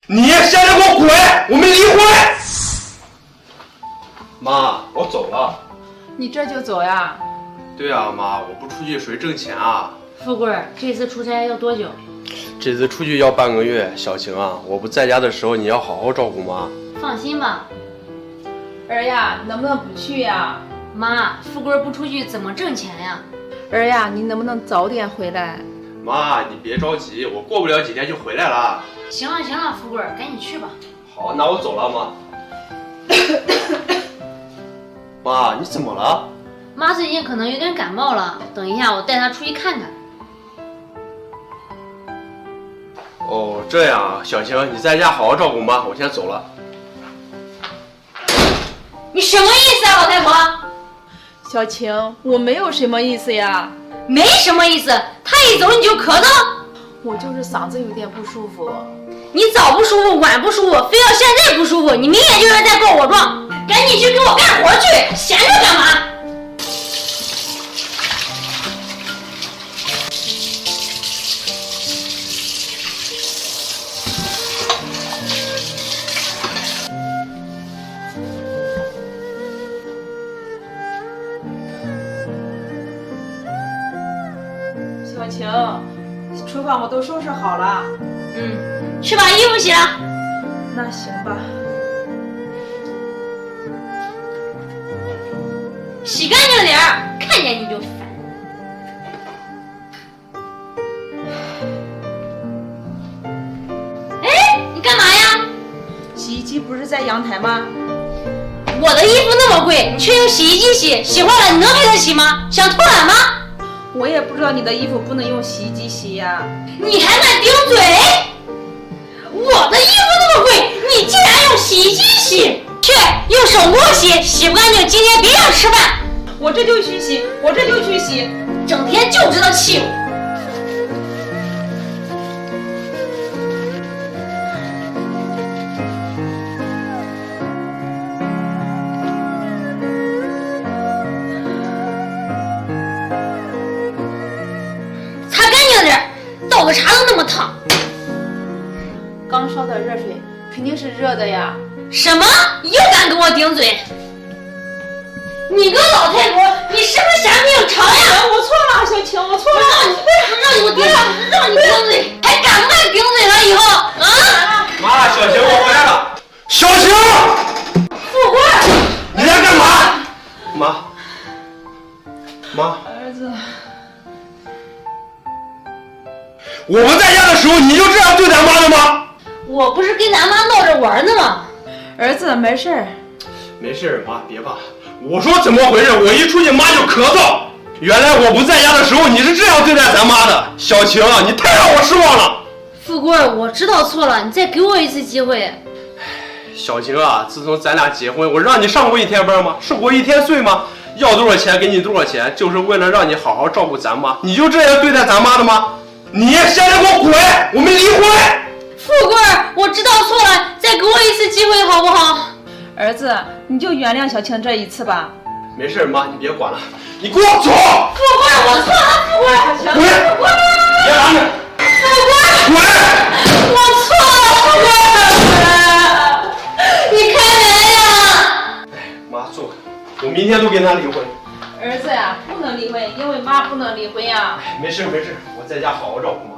你现在给我滚！我们离婚！妈，我走了。你这就走呀？对啊，妈，我不出去谁挣钱啊？富贵，这次出差要多久？这次出去要半个月。小晴啊，我不在家的时候，你要好好照顾妈。放心吧，儿呀，能不能不去呀？妈，富贵不出去怎么挣钱呀？儿呀，你能不能早点回来？妈，你别着急，我过不了几天就回来了。行了行了，富贵，赶紧去吧。好，那我走了，妈。妈，你怎么了？妈最近可能有点感冒了，等一下我带她出去看看。哦，这样啊，小晴，你在家好好照顾妈，我先走了。你什么意思啊，老太婆？小晴，我没有什么意思呀，没什么意思，她一走你就咳嗽。我就是嗓子有点不舒服。你早不舒服，晚不舒服，非要现在不舒服，你明显就是在告我状。赶紧去给我干活去，闲着干嘛？小晴，厨房我都收拾好了。去把衣服洗了。那行吧。洗干净点儿，看见你就烦。哎，你干嘛呀？洗衣机不是在阳台吗？我的衣服那么贵，你却用洗衣机洗，洗坏了你能陪它洗吗？想偷懒吗？我也不知道你的衣服不能用洗衣机洗呀。你还敢顶嘴？我的衣服那么贵，你竟然用洗衣机洗？去用手摸洗，洗不干净今天别想吃饭。我这就去洗，我这就去洗，整天就知道气我。擦干净点，倒个茶都那么烫。刚烧的热水肯定是热的呀。什么？又敢跟我顶嘴？你个老太婆，你是不是嫌命长呀？我错了，小晴，我错了。让你给我顶嘴，让你顶嘴，还敢不敢顶嘴了？以后啊！妈，小晴，我回来了。小晴，富贵，你在干嘛？妈，儿子，我不在家的时候你就这样对咱妈的吗？我不是跟咱妈闹着玩呢吗？儿子没事儿。没事，妈，别怕。我说怎么回事？我一出去妈就咳嗽。原来我不在家的时候你是这样对待咱妈的。小晴，你太让我失望了。富贵，我知道错了，你再给我一次机会。小晴啊，自从咱俩结婚，我让你上过一天班吗？受过一天罪吗？要多少钱给你多少钱，就是为了让你好好照顾咱妈。你就这样对待咱妈的吗？你现在给我滚！我们离婚！富贵，我知道错了，再给我一次机会好不好？儿子，你就原谅小晴这一次吧。没事，妈，你别管了，你给我走！富贵，我错了，富贵，滚！别拦着！富贵，滚！我错了，富贵，你开门呀！妈，坐，我明天都跟他离婚。儿子呀，不能离婚，因为妈不能离婚呀。没事，我在家好好照顾妈。